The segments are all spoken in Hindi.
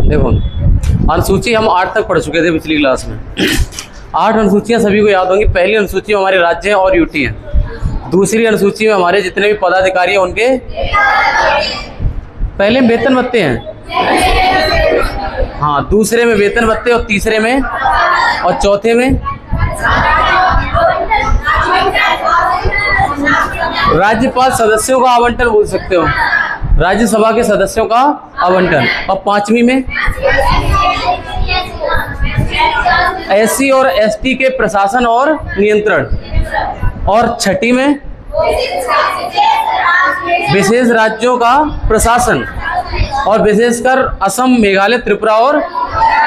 देखो, अनुसूची हम 8 तक पढ़ चुके थे पिछली क्लास में। 8 अनुसूचियां सभी को याद होंगी। पहली अनुसूची में हमारे राज्य और यूटी हैं। दूसरी अनुसूची में हमारे जितने भी पदाधिकारी हैं उनके पहले वेतन भत्ते हैं, हाँ, दूसरे में वेतन भत्ते और तीसरे में और चौथे में राज्यपाल सदस्यों का आवंटन बोल सकते हो, राज्यसभा के सदस्यों का आवंटन। और 5वीं में एससी और एसटी के प्रशासन और नियंत्रण। और 6ठी में विशेष राज्यों का प्रशासन और विशेषकर असम, मेघालय, त्रिपुरा और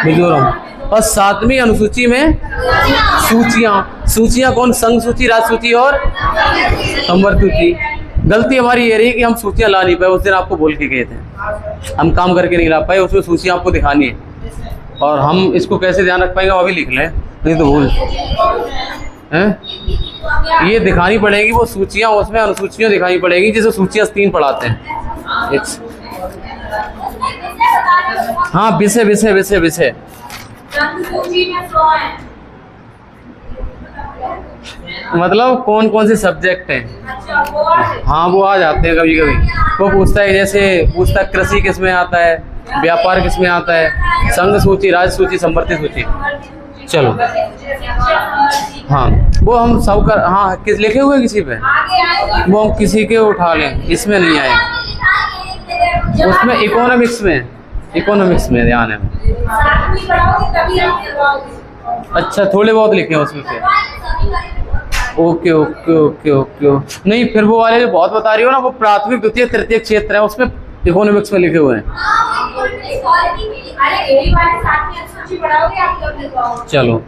मिजोरम। और 7वीं अनुसूची में सूचियां कौन? संघ सूची, राज्य सूची और संवर्ग सूची। गलती हमारी ये रही कि हम सूचियां ला नहीं पाए। उस दिन आपको बोल के गए थे, हम काम करके नहीं ला पाए। उसमें सूचियां आपको दिखानी है और हम इसको कैसे ध्यान रख पाएंगे वो अभी लिख लें, नहीं तो भूल हैं। ये दिखानी पड़ेगी वो सूचियां, उसमें अनुसूचियां दिखानी पड़ेगी जिसे सूचियां 3 पढ़ाते हैं। हाँ, विषय विषय विषय विषय मतलब कौन कौन से सब्जेक्ट हैं। हाँ, वो आ जाते हैं कभी कभी। वो पूछता है, जैसे पूछता है कृषि किस में आता है, व्यापार किस में आता है, संघ सूची, राज्य सूची, संवर्ती सूची। चलो, हाँ, वो हम सब कर, हाँ, किस लिखे हुए किसी पे, वो हम किसी के उठा लें, इसमें नहीं आए। उसमें इकोनॉमिक्स में ध्यान है। अच्छा, थोड़े बहुत लिखे हैं उसमें फिर। Okay okay okay okay. नहीं, फिर वो वाले जो बहुत बता रही हो ना, वो प्राथमिक, द्वितीय, तृतीय क्षेत्र है, उसमें इकोनॉमिक्स में लिखे हुए हैं। चलो,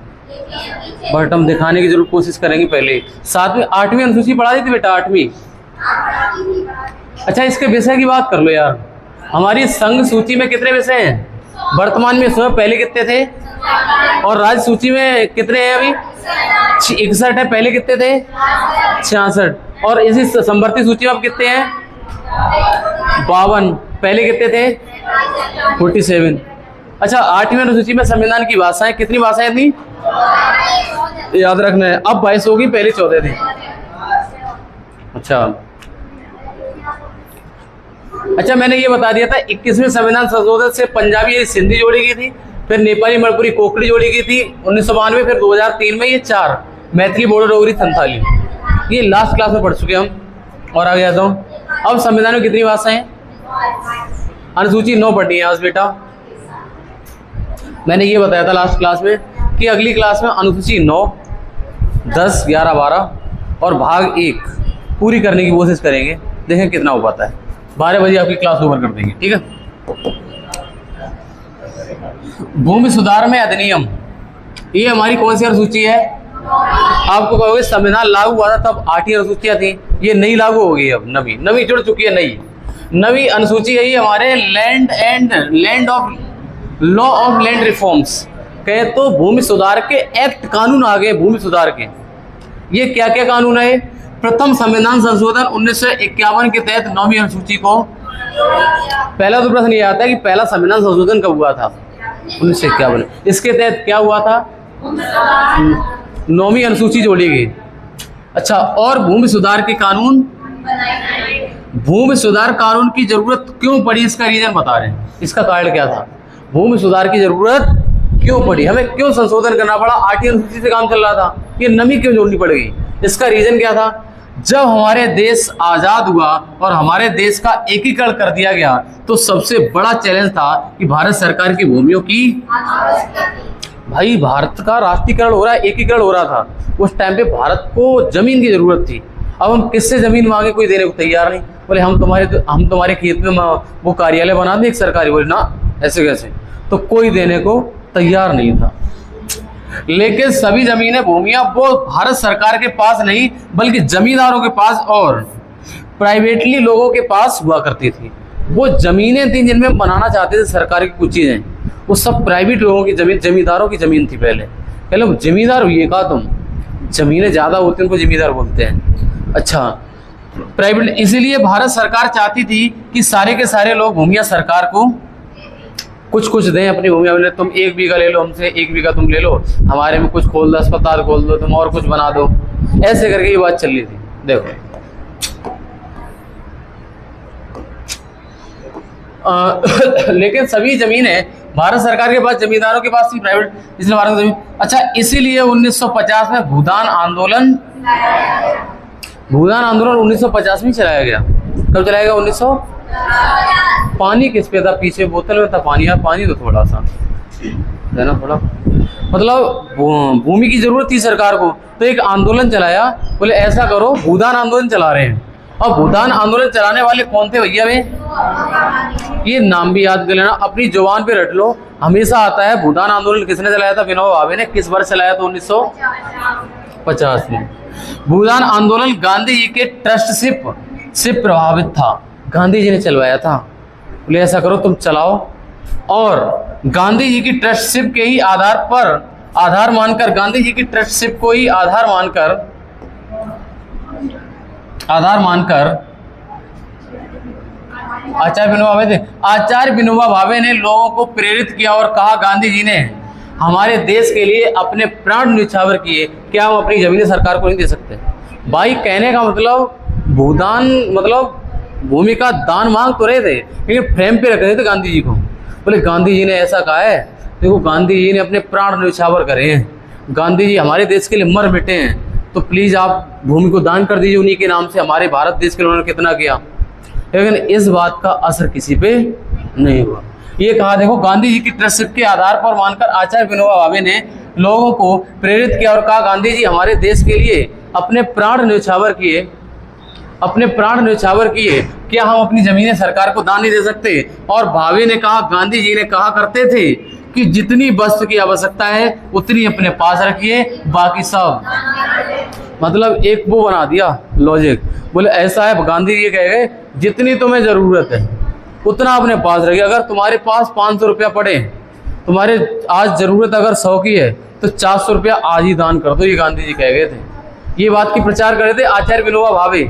बट हम दिखाने की जरूर कोशिश करेंगे। पहले 7वीं 8वीं अनुसूची पढ़ा दी थी बेटा, 8वीं। अच्छा, इसके विषय की बात कर लो यार। हमारी संघ सूची में कितने विषय हैं वर्तमान में? इसमें पहले कितने थे? और राज्य सूची में कितने हैं अभी? 61 है। पहले कितने थे? 66। और इसी संवर्ती सूची में अब कितने हैं? 52। पहले कितने थे? 47। अच्छा, 8वीं अनुसूची में संविधान की भाषाएं, कितनी भाषाएं थी याद रखना है। अब 22 होगी, पहले 14 थी। अच्छा, मैंने ये बता दिया था 21वें संविधान संशोधन से पंजाबी सिंधी जोड़ी गई थी, फिर नेपाली, मणिपुरी, कोकड़ी जोड़ी गई थी 1992, फिर 2003 में ये 4 मैथिली, बोडो, डोगरी, संथाली। ये लास्ट क्लास में पढ़ चुके हम। और आगे आता हूँ। अब संविधान में कितनी भाषाएं हैं? अनुसूची 9 पढ़नी है आज बेटा। मैंने ये बताया था लास्ट क्लास में कि अगली क्लास में अनुसूची 9, 10, 11, 12 और भाग 1 पूरी करने की कोशिश करेंगे। देखें कितना हो पाता है। 12 बजे आपकी क्लास ओवर कर देंगे, ठीक है। भूमि सुधार में अधिनियम, ये हमारी कौन सी अनुसूची है? आपको कहोगे संविधान लागू हुआ था तब 8 अनुसूचियां थी, ये नई लागू हो गई। अब नवी जुड़ चुकी है। नवी अनुसूची है ये हमारे लॉ ऑफ लैंड रिफॉर्म्स, कहे तो भूमि सुधार के एक्ट, कानून आ गए भूमि सुधार के। ये क्या क्या कानून है? प्रथम संविधान संशोधन 1951 के तहत 9वीं अनुसूची को। पहला तो प्रश्न ये आता है कि पहला संविधान संशोधन कब हुआ था? 1951। इसके तहत क्या हुआ था? 9वीं अनुसूची जोड़ी गई। अच्छा, और भूमि सुधार के कानून, भूमि सुधार कानून की जरूरत क्यों पड़ी? इसका रीजन बता रहे हैं। इसका कारण क्या था? भूमि सुधार की जरूरत क्यों पड़ी, हमें क्यों संशोधन करना पड़ा? 8वीं अनुसूची से काम चल रहा था, ये नवी क्यों जोड़नी पड़ गई? इसका रीजन क्या था? जब हमारे देश आजाद हुआ और हमारे देश का एकीकरण कर दिया गया तो सबसे बड़ा चैलेंज था कि भारत सरकार की भूमियों की, भाई भारत का राष्ट्रीयकरण हो रहा है, एकीकरण हो रहा था। उस टाइम पे भारत को जमीन की जरूरत थी। अब हम किससे जमीन मांगे? कोई देने को तैयार नहीं। बोले हम तुम्हारे खेत में वो कार्यालय बना दें एक सरकारी। बोले ना, ऐसे कैसे? तो कोई देने को तैयार नहीं था। लेकिन सभी जमीनें, भूमियां वो भारत सरकार के पास नहीं बल्कि जमींदारों के पास और प्राइवेटली लोगों के पास हुआ करती थी। वो जमीनें थी जिनमें बनाना चाहते थे सरकार की कुछ चीजें, वो सब प्राइवेट लोगों की जमीन, जमींदारों की जमीन थी। पहले जमींदार हुई कहा तुम, जमीनें ज़्यादा होती हैं उनको जिम्मेदार बोलते हैं। अच्छा, प्राइवेट, इसीलिए भारत सरकार चाहती थी कि सारे के सारे लोग भूमियाँ सरकार को कुछ कुछ दें अपनी भूमियाँ। बोले तुम 1 बीघा ले लो हमसे, 1 बीघा तुम ले लो, हमारे में कुछ खोल दो, अस्पताल खोल दो, तुम और कुछ बना दो, ऐसे करके ये बात चल रही थी। देखो लेकिन सभी जमीनें भारत सरकार के पास, जमींदारों के पास थी, प्राइवेट, इसलिए भारत की जमीन। अच्छा, इसीलिए 1950 में भूदान आंदोलन 1950 में चलाया गया। कब चलाया गया? 1900। पानी किस पे था? पीछे बोतल में था पानी। यार पानी तो थोड़ा सा है ना, थोड़ा, मतलब भूमि की जरूरत थी सरकार को, तो एक आंदोलन चलाया। बोले ऐसा करो, भूदान आंदोलन चला रहे हैं। और भूदान आंदोलन चलाने वाले कौन थे भैया? वे, ये नाम भी याद कर लेना, अपनी जुबान पे रट लो, हमेशा आता है। भूदान आंदोलन किसने चलाया था? विनोबा भावे ने। किस वर्ष चलाया था? 1950 में। भूदान आंदोलन गांधी जी के ट्रस्टशिप से प्रभावित था, गांधी जी ने चलवाया था। बोले ऐसा करो तुम चलाओ, और गांधी जी की ट्रस्टशिप के ही आधार पर, आधार मानकर, गांधी जी की ट्रस्टशिप को ही आधार मानकर आचार्य विनोबा भावे ने लोगों को प्रेरित किया और कहा, गांधी जी ने हमारे देश के लिए अपने प्राण न्यौछावर किए, क्या हम अपनी जमीनें सरकार को नहीं दे सकते? भाई कहने का मतलब, भूदान मतलब भूमि का दान मांग तो रहे थे, लेकिन फ्रेम पे रख रहे थे गांधी जी को। बोले गांधी जी ने ऐसा कहा है, देखो गांधी जी ने अपने प्राण न्यौछावर करे हैं, गांधी जी हमारे देश के लिए मर मिटे हैं, तो प्लीज़ आप भूमि को दान कर दीजिए उन्हीं के नाम से। हमारे भारत देश के लिए उन्होंने कितना किया, लेकिन इस बात का असर किसी पे नहीं हुआ। ये कहा, देखो गांधी जी की ट्रस्टशिप के आधार पर मानकर आचार्य विनोबा भावे ने लोगों को प्रेरित किया और कहा, गांधी जी हमारे देश के लिए अपने प्राण न्यौछावर किए, क्या हम अपनी जमीनें सरकार को दान नहीं दे सकते? और भावे ने कहा, गांधी जी ने कहा करते थे कि जितनी वस्तु की आवश्यकता है उतनी अपने पास रखिए, बाकी सब, मतलब एक वो बना दिया लॉजिक। बोले ऐसा है, गांधी जी कह गए जितनी तुम्हें ज़रूरत है उतना अपने पास रखिए। अगर तुम्हारे पास 500 रुपया पड़े, तुम्हारे आज ज़रूरत अगर 100 की है, तो 400 रुपया आज ही दान कर दो, ये गांधी जी कह गए थे। ये बात की प्रचार कर रहे थे आचार्य विनोबा भावे,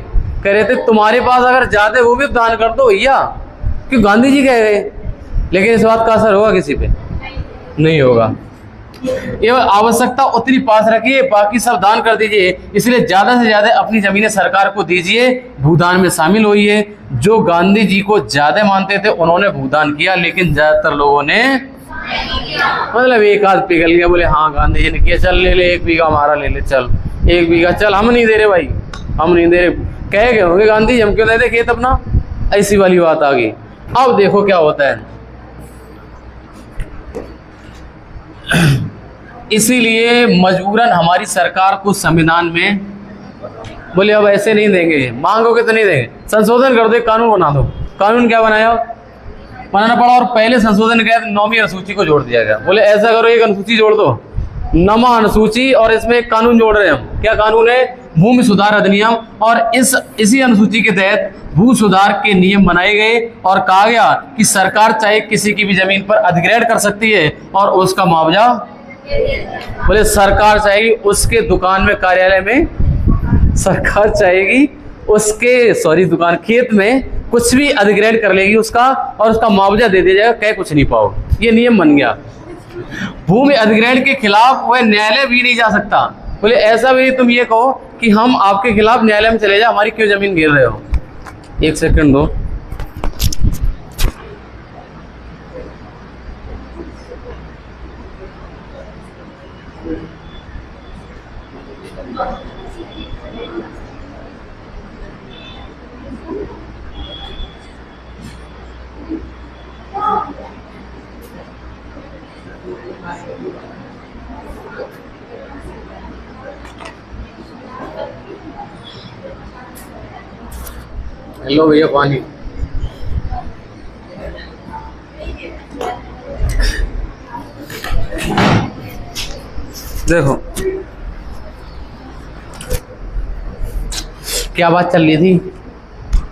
कह रहे थे तुम्हारे पास अगर ज़्यादा वो भी दान कर दो भैया, क्यों गांधी जी कह गए। लेकिन इस बात का असर होगा किसी पे? नहीं होगा। ये आवश्यकता उतनी पास रखिए, बाकी सब दान कर दीजिए। इसलिए ज़्यादा से ज़्यादा अपनी ज़मीनें सरकार को दीजिए, भूदान में शामिल होइए। जो गांधी जी को ज़्यादा मानते थे उन्होंने भूदान किया, लेकिन ज़्यादातर लोगों ने, मतलब एक आध पिघल गया, बोले हाँ गांधी जी ने किया, चल ले ले 1 बीघा हमारा ले ले, चल 1 बीघा, चल हम नहीं दे रहे भाई, हम नहीं दे रहे, कह गए होंगे गांधी जी हम क्यों दे दे खेत अपना, ऐसी वाली बात आ गई। अब देखो क्या होता है। इसीलिए मजबूरन हमारी सरकार को संविधान में बोले अब ऐसे नहीं देंगे, मांगोगे तो नहीं देंगे, संशोधन कर दो, कानून बना दो। कानून क्या बनाना पड़ा, और पहले संशोधन किया 9वीं अनुसूची को जोड़ दिया गया। बोले ऐसा करो, एक अनुसूची जोड़ दो, 9वां अनुसूची, और इसमें एक कानून जोड़ रहे हैं हम। क्या कानून है? भूमि सुधार अधिनियम। और इसी अनुसूची के तहत भू सुधार के नियम बनाए गए और कहा गया कि सरकार चाहे किसी की भी जमीन पर अधिग्रहण कर सकती है और उसका मुआवजा, बोले सरकार चाहेगी उसके दुकान में, कार्यालय में, सरकार चाहेगी उसके दुकान, खेत में कुछ भी अधिग्रहण कर लेगी उसका, और उसका मुआवजा दे दिया जाएगा, कह कुछ नहीं पाओ। ये नियम बन गया। भूमि अधिग्रहण के खिलाफ वह न्यायालय भी नहीं जा सकता। बोले ऐसा भी तुम ये कहो कि हम आपके खिलाफ न्यायालय में चले जाओ, हमारी क्यों जमीन घेर रहे हो। 1 सेकंड दो। हेलो भैया पानी। देखो क्या बात चल रही थी,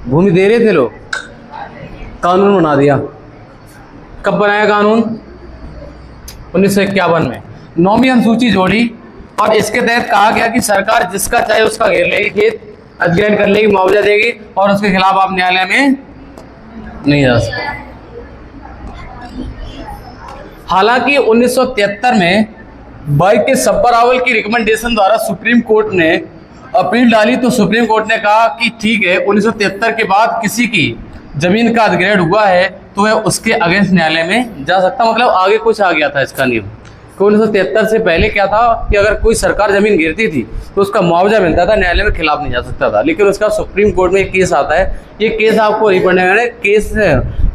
भूमि दे रहे थे लोग, कानून बना दिया। कब बनाया कानून? 1951 में। 9वीं अनुसूची जोड़ी और इसके तहत कहा गया कि सरकार जिसका चाहे उसका घेर लेगी खेत, अधिग्रहण कर लेगी, मुआवजा देगी और उसके खिलाफ आप न्यायालय में नहीं जा सकते। हालांकि 1973 में भाई के सब्बर रावल की रिकमेंडेशन द्वारा सुप्रीम कोर्ट ने अपील डाली, तो सुप्रीम कोर्ट ने कहा कि ठीक है 1973 के बाद किसी की जमीन का अधिग्रहण हुआ है तो वह उसके अगेंस्ट न्यायालय में जा सकता। मतलब आगे कुछ आ गया था इसका नियम। 1973 से पहले क्या था कि अगर कोई सरकार जमीन गिरती थी तो उसका मुआवजा मिलता था, न्यायालय में खिलाफ नहीं जा सकता था। लेकिन उसका सुप्रीम कोर्ट में एक केस आता है, ये केस आपको नहीं पढ़ने वाले, केस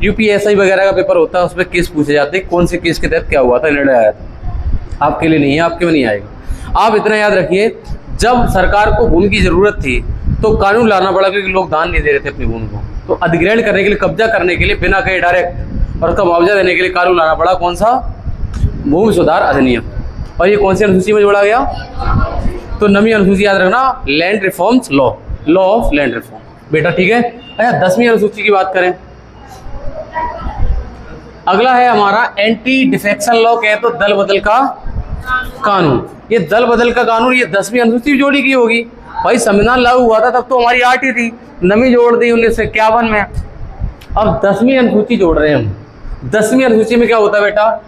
यूपीएससी वगैरह का पेपर होता है, उसमें केस पूछे जाते हैं कौन से केस के तहत क्या हुआ था, निर्णय आया था। आपके लिए नहीं है, आपके में नहीं आएगा। आप इतना याद रखिए, जब सरकार को भूमि की जरूरत थी तो कानून लाना पड़ा, क्योंकि लोग दान नहीं दे रहे थे अपनी भूमि को, तो अधिग्रहण करने के लिए, कब्जा करने के लिए बिना कहे डायरेक्ट और उसका मुआवजा देने के लिए कानून लाना पड़ा। कौन सा? भूमि सुधार अधिनियम। और ये कौन सी अनुसूची में जोड़ा गया? तो नवी अनुसूची याद रखना, land reforms law, law of land reform. बेटा ठीक है। अच्छा 10वीं अनुसूची की बात करें, अगला है हमारा एंटी डिफेक्शन लॉ, कहे तो दल बदल का कानून। ये दल बदल का कानून ये 10वीं अनुसूची जोड़ी की होगी। भाई संविधान लागू हुआ था तब तो हमारी 8 ही थी, नवी जोड़ दी 1951 में। अब 10वीं अनुसूची जोड़ रहे हैं हम। 10वीं अनुसूची में क्या होता है बेटा?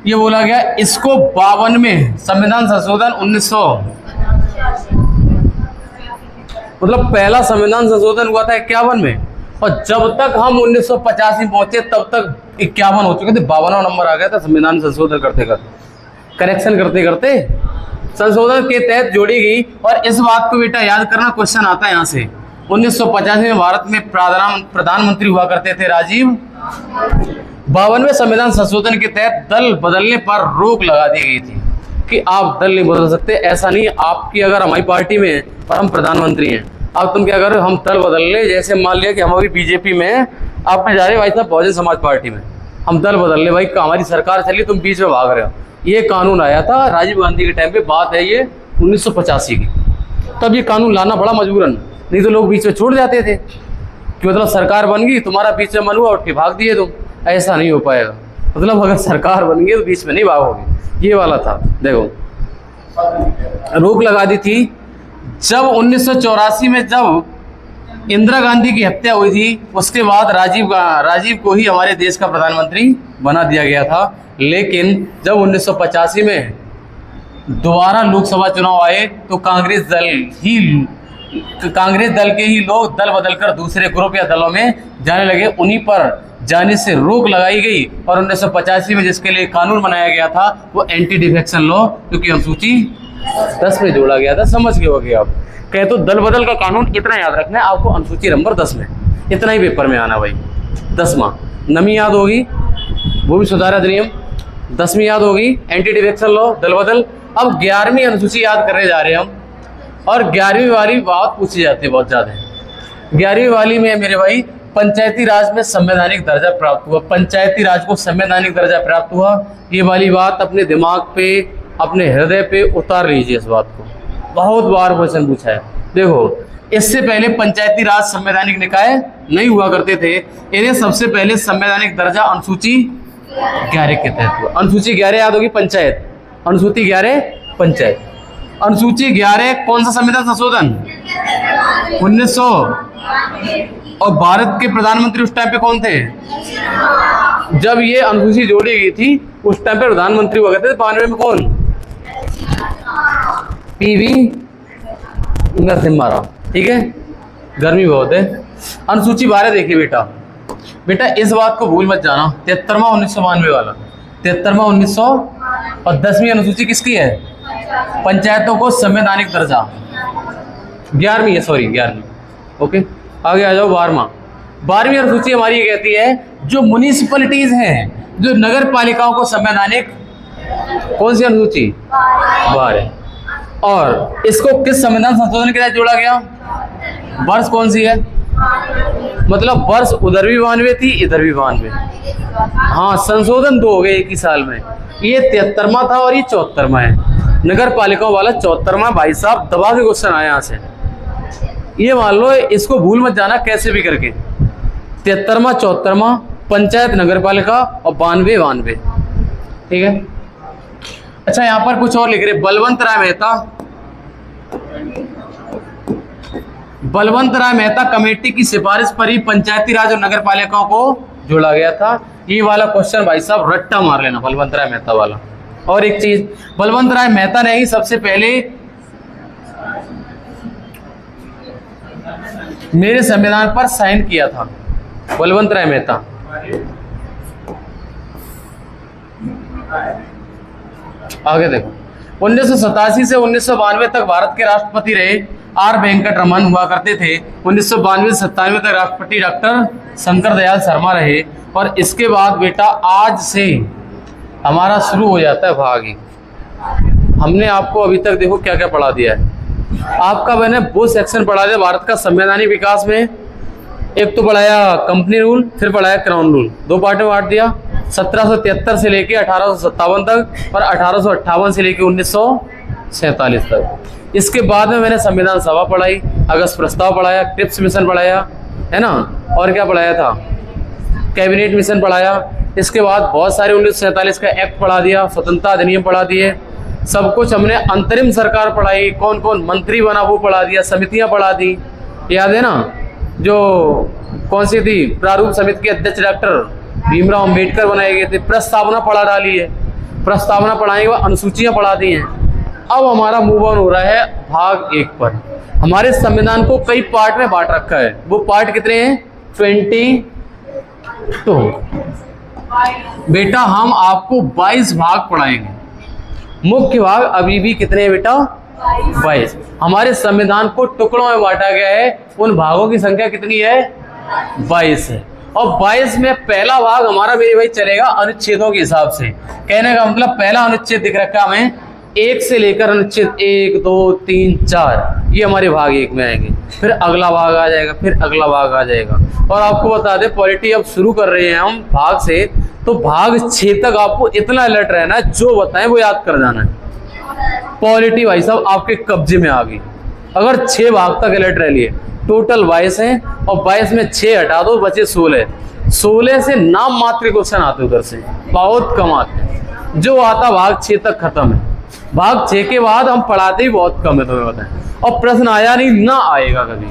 ये बोला गया इसको 52 में संविधान संशोधन 1900, मतलब पहला संविधान संशोधन हुआ था 51 में, और जब तक हम 1985 पहुंचे तब तक 51 हो चुके थे। 52वां नंबर आ गया था संविधान संशोधन करते करते, करेक्शन करते करते संशोधन के तहत जोड़ी गई। और इस बात को बेटा याद करना, क्वेश्चन आता है यहाँ से। 1985 में भारत में प्रधानमंत्री हुआ करते थे राजीव। 52वें संविधान संशोधन के तहत दल बदलने पर रोक लगा दी गई थी कि आप दल नहीं बदल सकते। ऐसा नहीं, आपकी अगर हमारी पार्टी में और हम प्रधानमंत्री हैं, अब तुम क्या करो, हम दल बदल ले। जैसे मान लिया कि हम अभी बीजेपी में हैं, आप में जा रहे भाई साहब बहुजन समाज पार्टी में, हम दल बदल ले भाई, हमारी सरकार चली, तुम बीच में भाग रहे हो। ये कानून आया था राजीव गांधी के टाइम पे, बात है ये 1985 की। तब ये कानून लाना बड़ा मजबूरन, नहीं तो लोग बीच में छोड़ जाते थे कि मतलब सरकार बन गई, तुम्हारा बीच में मन हुआ, उठ के भाग दिए तुम। ऐसा नहीं हो पाएगा, मतलब अगर सरकार बन गई तो बीच में नहीं भागोगे। ये वाला था। देखो रोक लगा दी थी जब 1984 में जब इंदिरा गांधी की हत्या हुई थी, उसके बाद राजीव को ही हमारे देश का प्रधानमंत्री बना दिया गया था। लेकिन जब 1985 में दोबारा लोकसभा चुनाव आए तो कांग्रेस दल के ही लोग दल बदलकर दूसरे ग्रुप या दलों में जाने लगे। उन्हीं पर जाने से रोक लगाई गई और 1985 में जिसके लिए कानून बनाया गया था वो एंटी डिफेक्शन लॉ, क्योंकि अनुसूची 10 में जोड़ा गया था। समझ गए होगे आप। कहे तो दल बदल का कानून इतना याद रखना है आपको, अनुसूची नंबर 10 में, इतना ही पेपर में आना भाई। 10वां नमी याद होगी, भूमि सुधार अधिनियम। 10वीं याद होगी, एंटी डिफेक्शन लॉ, दल बदल। अब 11वीं अनुसूची याद करने जा रहे हैं हम, और 11वीं वाली बात पूछी जाती है बहुत ज़्यादा। 11वीं वाली में मेरे भाई पंचायती राज में संवैधानिक दर्जा प्राप्त हुआ। पंचायती राज को संवैधानिक दर्जा प्राप्त हुआ, ये वाली बात अपने दिमाग पे, अपने हृदय पे उतार लीजिए। इस बात को बहुत बार क्वेश्चन पूछा है। देखो इससे पहले पंचायती राज संवैधानिक निकाय नहीं हुआ करते थे। इन्हें सबसे पहले संवैधानिक दर्जा अनुसूची 11 के तहत हुआ। अनुसूची 11 याद होगी, पंचायत। अनुसूची 11 पंचायत। अनुसूची 11 कौन सा संविधान संशोधन? 1900। और भारत के प्रधानमंत्री उस टाइम पे कौन थे? जब ये अनुसूची जोड़ी गई थी उस टाइम पे प्रधानमंत्री हुआ करते थे 92 में। कौन? पीवी नरसिम्हा राव। ठीक है, गर्मी बहुत है। अनुसूची 12 देखिए बेटा इस बात को भूल मत जाना, 73वां 1992 वाला, 73वां 1900। और 10वीं अनुसूची किसकी है? पंचायतों को संवैधानिक दर्जा। 11वीं है, सॉरी 11वीं। ओके, आगे आ जाओ। 12वीं अनुसूची हमारी ये कहती है जो म्युनिसिपैलिटीज हैं, जो नगर पालिकाओं को संवैधानिक, कौन सी अनुसूची? 12। और इसको किस संविधान संशोधन के तहत जोड़ा गया? वर्ष कौन सी है? मतलब वर्ष उधर भी 92 थी, इधर भी 92। हाँ, संशोधन 2 हो गए एक ही साल में। ये 73वां था और ये 74वां है। नगर पालिकाओं वाला 74वां। भाई साहब दबा के क्वेश्चन आया यहाँ से, ये मान लो, इसको भूल मत जाना कैसे भी करके। 73वां 74वां, पंचायत नगर पालिका, और 92 92। ठीक है। अच्छा यहाँ पर कुछ और लिख रहे, बलवंत राय मेहता, बलवंत राय मेहता कमेटी की सिफारिश पर ही पंचायती राज और नगर पालिकाओं को जोड़ा गया था। ये वाला क्वेश्चन भाई साहब रट्टा मार लेना, बलवंत राय मेहता वाला। और एक चीज, बलवंत राय मेहता ने ही सबसे पहले मेरे संविधान पर साइन किया था, बलवंत राय मेहता। आगे देखो, 1987 से 1992 तक भारत के राष्ट्रपति रहे आर वेंकट रमन हुआ करते थे। 1992 से 97 तक राष्ट्रपति डॉक्टर शंकर दयाल शर्मा रहे। और इसके बाद बेटा आज से हमारा शुरू हो जाता है भाग। हमने आपको अभी तक देखो क्या क्या पढ़ा दिया है। आपका मैंने वो सेक्शन पढ़ा दिया भारत का संवैधानिक विकास में। एक तो पढ़ाया कंपनी रूल, फिर पढ़ाया क्राउन रूल, दो पार्ट में बांट दिया। 1773 से लेके 1857 तक और 1858 से लेके 1947 तक। इसके बाद में मैंने संविधान सभा पढ़ाई, अगस्त प्रस्ताव पढ़ाया, क्रिप्स मिशन पढ़ाया, है ना, और क्या पढ़ाया था, कैबिनेट मिशन पढ़ाया। इसके बाद बहुत सारे 1947 का एक्ट पढ़ा दिया, स्वतंत्रता अधिनियम पढ़ा दिए, सब कुछ हमने। अंतरिम सरकार पढ़ाई, कौन कौन मंत्री बना वो पढ़ा दिया, समितियां पढ़ा दी, याद है ना, जो कौन सी थी, प्रारूप समिति के अध्यक्ष डॉक्टर भीमराव अंबेडकर बनाए गए थे। प्रस्तावना पढ़ा डाली है, प्रस्तावना पढ़ाने के बाद अनुसूचियां पढ़ा दी हैं। अब हमारा मूव ऑन हो रहा है भाग 1 पर। हमारे संविधान को कई पार्ट में बांट रखा है। वो पार्ट कितने हैं? 22। बेटा हम आपको 22 भाग पढ़ाएंगे। मुख्य भाग अभी भी कितने हैं बेटा? 22। हमारे संविधान को टुकड़ों में बांटा गया है, उन भागों की संख्या कितनी है? 22 है। और 22 में पहला भाग हमारा मेरे भाई चलेगा अनुच्छेदों के हिसाब से। कहने का मतलब पहला अनुच्छेद दिख रखा है हमें, 1 से लेकर अनुच्छेद 1, 2, 3, 4, ये हमारे भाग 1 में आएंगे। फिर अगला भाग आ जाएगा, फिर अगला भाग आ जाएगा। और आपको बता दें, पॉलिटी अब शुरू कर रहे हैं हम भाग से, तो भाग 6 तक आपको इतना अलर्ट रहना है, जो बताएं वो याद कर जाना है। पॉलिटी भाई साहब आपके कब्जे में आ गई अगर 6 भाग तक अलर्ट रह लिए। टोटल 22 हैं और 22 में 6 हटा दो, बचे 16। 16 से नाम मात्र क्वेश्चन आते उधर से, बहुत कम आते। जो आता भाग 6 तक खत्म है। भाग 6 के बाद हम पढ़ाते ही बहुत कम है, तुम्हें बताएं। और प्रश्न आया नहीं, ना आएगा कभी।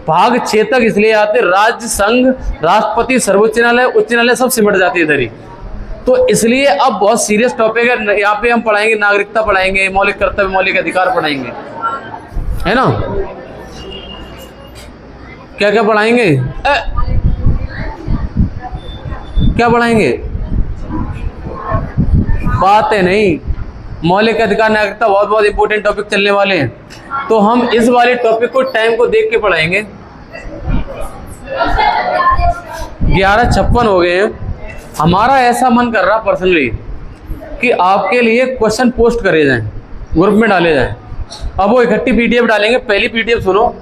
भाग 6 तक इसलिए आते, राज्य, संघ, राष्ट्रपति, सर्वोच्च न्यायालय, उच्च न्यायालय सब सिमट जाती है इधर ही। तो इसलिए अब बहुत सीरियस टॉपिक है। यहाँ पे हम पढ़ाएंगे नागरिकता पढ़ाएंगे, मौलिक कर्तव्य, मौलिक अधिकार पढ़ाएंगे, है ना। क्या क्या पढ़ाएंगे? क्या पढ़ाएंगे? बातें नहीं, मौलिक अधिकार, नागरिकता बहुत बहुत इंपॉर्टेंट टॉपिक चलने वाले हैं। तो हम इस वाले टॉपिक को टाइम को देख के पढ़ाएंगे। 11:56 हो गए हैं। हमारा ऐसा मन कर रहा पर्सनली कि आपके लिए क्वेश्चन पोस्ट करे जाएं, ग्रुप में डाले जाएं। अब वो इकट्ठी पीडीएफ डालेंगे। पहली पीडीएफ सुनो,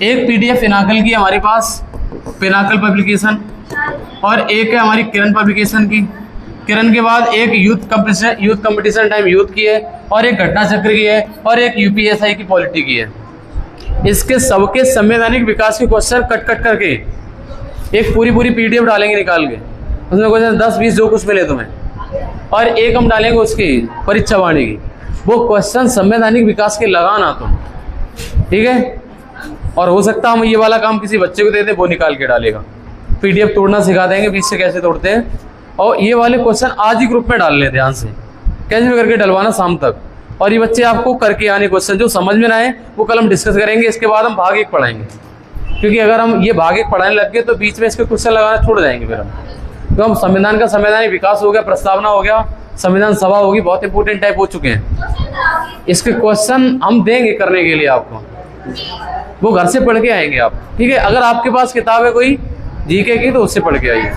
एक पीडीएफ पिनाकल की हमारे पास, पिनाकल पब्लिकेशन, और एक है हमारी किरण पब्लिकेशन की। किरण के बाद एक यूथ कंपटीशन टाइम यूथ की है, और एक घटना चक्र की है, और एक यूपीएसआई की पॉलिटी की है। इसके सबके संवैधानिक विकास के क्वेश्चन कट कट करके एक पूरी पीडीएफ डालेंगे निकाल के। उसमें क्वेश्चन 10-20 जो कुछ मिले तुम्हें, और एक हम डालेंगे उसकी परीक्षा वाणी की। वो क्वेश्चन संवैधानिक विकास के लगाना तुम, ठीक है। और हो सकता हम ये वाला काम किसी बच्चे को दे दें, वो निकाल के डालेगा। पीडीएफ तोड़ना सिखा देंगे, बीच से कैसे तोड़ते हैं। और ये वाले क्वेश्चन आज ही ग्रुप में डाल लें ध्यान से, कैसे भी करके डलवाना शाम तक। और ये बच्चे आपको करके आने क्वेश्चन जो समझ में ना आए वो कल हम डिस्कस करेंगे। इसके बाद हम भाग 1 पढ़ाएंगे, क्योंकि अगर हम ये भाग 1 पढ़ाने लग गए तो बीच में इसके क्वेश्चन लगाना छोड़ जाएंगे फिर हम। तो हम संविधान का संवैधानिक विकास हो गया, प्रस्तावना हो गया, संविधान सभा होगी, बहुत इंपॉर्टेंट टाइप हो चुके हैं। इसके क्वेश्चन हम देंगे करने के लिए आपको, वो घर से पढ़ के आएंगे आप, ठीक है। अगर आपके पास किताब है कोई जीके की तो उससे पढ़ के आइए,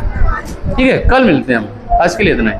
ठीक है। कल मिलते हैं हम, आज के लिए इतना ही।